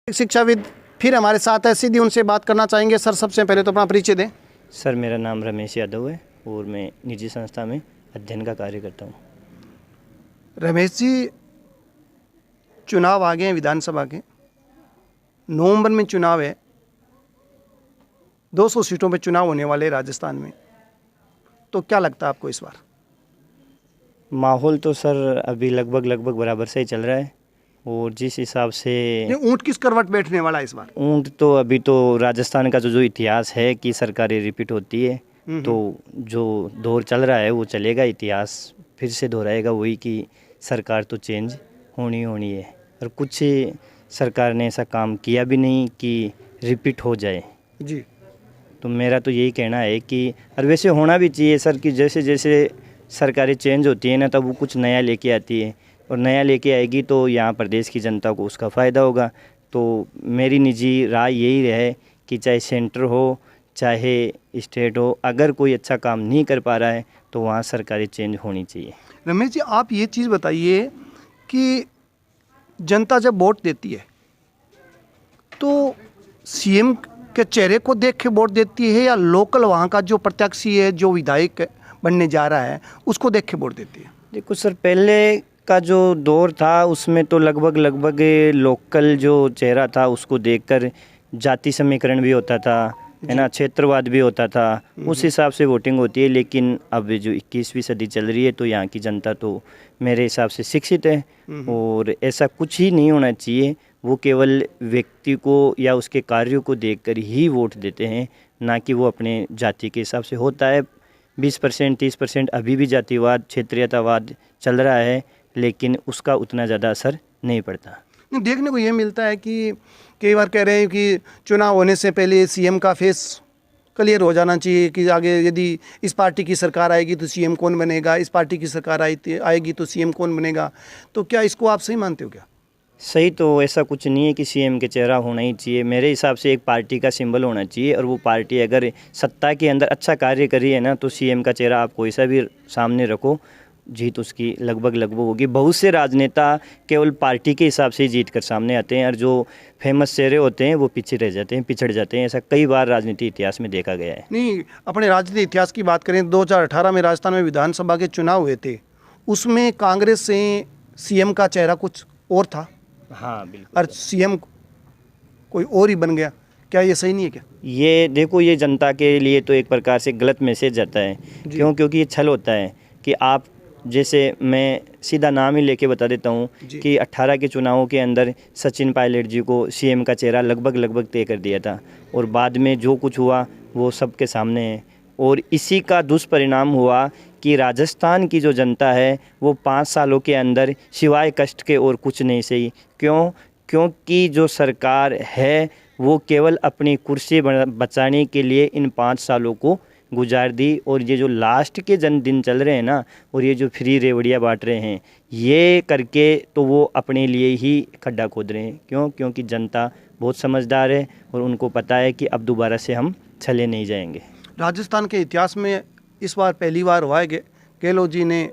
शिक्षाविद फिर हमारे साथ है, सीधी उनसे बात करना चाहेंगे। सर, सबसे पहले तो अपना परिचय दें। सर, मेरा नाम रमेश यादव है और मैं निजी संस्था में अध्ययन का कार्य करता हूँ। रमेश जी, चुनाव आ गए हैं विधानसभा के। नवंबर में चुनाव है, 200 सीटों पे चुनाव होने वाले राजस्थान में। तो क्या लगता है आपको इस बार? माहौल तो सर अभी लगभग बराबर से ही चल रहा है और जिस हिसाब से ये ऊंट किस करवट बैठने वाला है इस बार? ऊंट तो अभी तो राजस्थान का जो इतिहास है कि सरकारें रिपीट होती है, तो जो दौर चल रहा है वो चलेगा। इतिहास फिर से दोहराएगा वही कि सरकार तो चेंज होनी है और कुछ सरकार ने ऐसा काम किया भी नहीं कि रिपीट हो जाए जी। तो मेरा तो यही कहना है कि और वैसे होना भी चाहिए सर कि जैसे जैसे सरकारें चेंज होती है ना, तब वो कुछ नया लेके आती है और नया लेके आएगी तो यहाँ प्रदेश की जनता को उसका फ़ायदा होगा। तो मेरी निजी राय यही है कि चाहे सेंटर हो चाहे स्टेट हो, अगर कोई अच्छा काम नहीं कर पा रहा है तो वहाँ सरकारें चेंज होनी चाहिए। रमेश जी, आप ये चीज़ बताइए कि जनता जब वोट देती है तो सीएम के चेहरे को देख के वोट देती है या लोकल वहाँ का जो प्रत्याशी है, जो विधायक बनने जा रहा है, उसको देख के वोट देती है? देखो सर, पहले का जो दौर था उसमें तो लगभग लोकल जो चेहरा था उसको देखकर जाति समीकरण भी होता था, है ना, क्षेत्रवाद भी होता था, उस हिसाब से वोटिंग होती है। लेकिन अब जो 21वीं सदी चल रही है तो यहाँ की जनता तो मेरे हिसाब से शिक्षित है और ऐसा कुछ ही नहीं होना चाहिए। वो केवल व्यक्ति को या उसके कार्यों को देखकर ही वोट देते हैं, ना कि वो अपने जाति के हिसाब से। होता है 20% 30% अभी भी जातिवाद क्षेत्रीयतावाद चल रहा है, लेकिन उसका उतना ज़्यादा असर नहीं पड़ता। देखने को ये मिलता है कि कई बार कह रहे हैं कि चुनाव होने से पहले सीएम का फेस क्लियर हो जाना चाहिए कि आगे यदि इस पार्टी की सरकार आएगी तो सीएम कौन बनेगा, इस पार्टी की सरकार आएगी तो सीएम कौन बनेगा। तो क्या इसको आप सही मानते हो? क्या सही तो ऐसा कुछ नहीं है कि सीएम के चेहरा होना ही चाहिए। मेरे हिसाब से एक पार्टी का सिंबल होना चाहिए और वो पार्टी अगर सत्ता के अंदर अच्छा कार्य कर रही है ना, तो सीएम का चेहरा आप कोई सा भी सामने रखो, जीत उसकी लगभग होगी। बहुत से राजनेता केवल पार्टी के हिसाब से ही जीत कर सामने आते हैं और जो फेमस चेहरे होते हैं वो पीछे रह जाते हैं, पिछड़ जाते हैं। ऐसा कई बार राजनीति इतिहास में देखा गया है। नहीं, अपने राजनीति इतिहास की बात करें, 2018 में राजस्थान में विधानसभा के चुनाव हुए थे, उसमें कांग्रेस से सीएम का चेहरा कुछ और था। हाँ बिल्कुल। और सीएम कोई और ही बन गया। क्या ये सही नहीं है? क्या ये देखो, ये जनता के लिए तो एक प्रकार से गलत मैसेज जाता है। क्योंकि ये छल होता है कि आप, जैसे मैं सीधा नाम ही लेके बता देता हूँ कि 18 के चुनावों के अंदर सचिन पायलट जी को सीएम का चेहरा लगभग तय कर दिया था और बाद में जो कुछ हुआ वो सबके सामने है। और इसी का दुष्परिणाम हुआ कि राजस्थान की जो जनता है वो 5 सालों के अंदर सिवाय कष्ट के और कुछ नहीं सही। क्योंकि जो सरकार है वो केवल अपनी कुर्सी बचाने के लिए इन 5 सालों को गुजार दी। और ये जो लास्ट के दिन चल रहे हैं ना, और ये जो फ्री रेवड़ियाँ बांट रहे हैं, ये करके तो वो अपने लिए ही खड्डा खोद रहे हैं। क्योंकि जनता बहुत समझदार है और उनको पता है कि अब दोबारा से हम छले नहीं जाएंगे। राजस्थान के इतिहास में इस बार पहली बार हुआ है कि गहलोत जी ने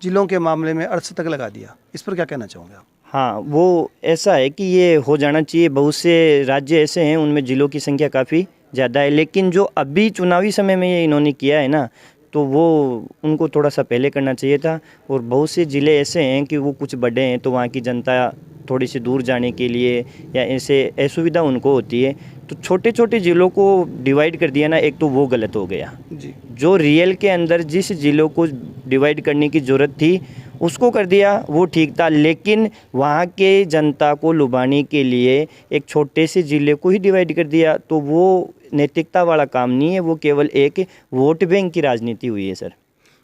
जिलों के मामले में अर्धशतक लगा दिया। इस पर क्या कहना चाहोगे आप? हाँ, वो ऐसा है कि ये हो जाना चाहिए। बहुत से राज्य ऐसे हैं उनमें जिलों की संख्या काफ़ी ज़्यादा है, लेकिन जो अभी चुनावी समय में ये इन्होंने किया है ना, तो वो उनको थोड़ा सा पहले करना चाहिए था। और बहुत से ज़िले ऐसे हैं कि वो कुछ बड़े हैं तो वहाँ की जनता थोड़ी सी दूर जाने के लिए या ऐसे असुविधा उनको होती है, तो छोटे छोटे ज़िलों को डिवाइड कर दिया ना, एक तो वो गलत हो गया जी। जो रियल के अंदर जिस ज़िलों को डिवाइड करने की ज़रूरत थी उसको कर दिया, वो ठीक था। लेकिन वहाँ के जनता को लुभाने के लिए एक छोटे से ज़िले को ही डिवाइड कर दिया, तो वो नैतिकता वाला काम नहीं है, वो केवल एक वोट बैंक की राजनीति हुई है सर।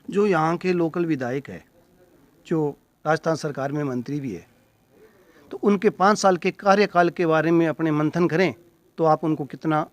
जो यहाँ के लोकल विधायक है, जो राजस्थान सरकार में मंत्री भी है, तो उनके 5 साल के कार्यकाल के बारे में अपने मंथन करें तो आप उनको कितना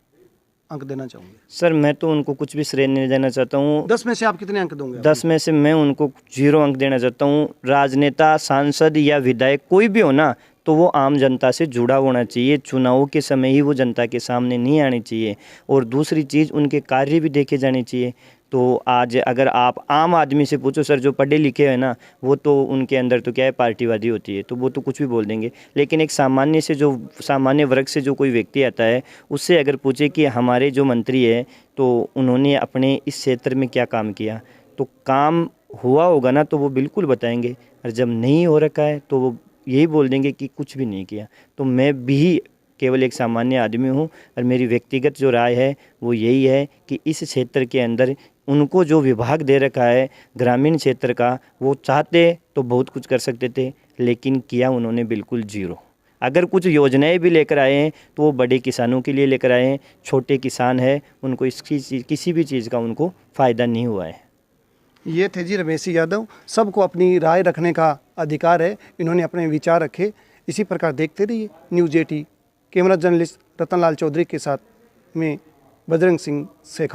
अंक देना चाहोगे? सर, मैं तो उनको कुछ भी श्रेय नहीं देना चाहता हूँ। 10 में से आप कितने अंक दोगे? 10 में से मैं उनको 0 अंक देना चाहता हूँ। राजनेता, सांसद या विधायक कोई भी हो ना, तो वो आम जनता से जुड़ा होना चाहिए। चुनावों के समय ही वो जनता के सामने नहीं आनी चाहिए। और दूसरी चीज़, उनके कार्य भी देखे जाने चाहिए। तो आज अगर आप आम आदमी से पूछो सर, जो पढ़े लिखे हैं ना, वो तो उनके अंदर तो क्या है, पार्टीवादी होती है, तो वो तो कुछ भी बोल देंगे। लेकिन एक सामान्य वर्ग से जो कोई व्यक्ति आता है, उससे अगर पूछे कि हमारे जो मंत्री है तो उन्होंने अपने इस क्षेत्र में क्या काम किया, तो काम हुआ होगा ना तो वो बिल्कुल बताएंगे, और जब नहीं हो रखा है तो वो यही बोल देंगे कि कुछ भी नहीं किया। तो मैं भी केवल एक सामान्य आदमी हूँ, और मेरी व्यक्तिगत जो राय है वो यही है कि इस क्षेत्र के अंदर उनको जो विभाग दे रखा है ग्रामीण क्षेत्र का, वो चाहते तो बहुत कुछ कर सकते थे, लेकिन किया उन्होंने बिल्कुल जीरो। अगर कुछ योजनाएं भी लेकर आए हैं तो वो बड़े किसानों के लिए लेकर आए हैं, छोटे किसान है उनको इसकी किसी भी चीज़ का उनको फ़ायदा नहीं हुआ है। ये थे जी रमेश सिंह यादव। सबको अपनी राय रखने का अधिकार है, इन्होंने अपने विचार रखे। इसी प्रकार देखते रहिए news 18। Camera journalist Ratanlal Chaudhary के साथ में बजरंग सिंह शेखा।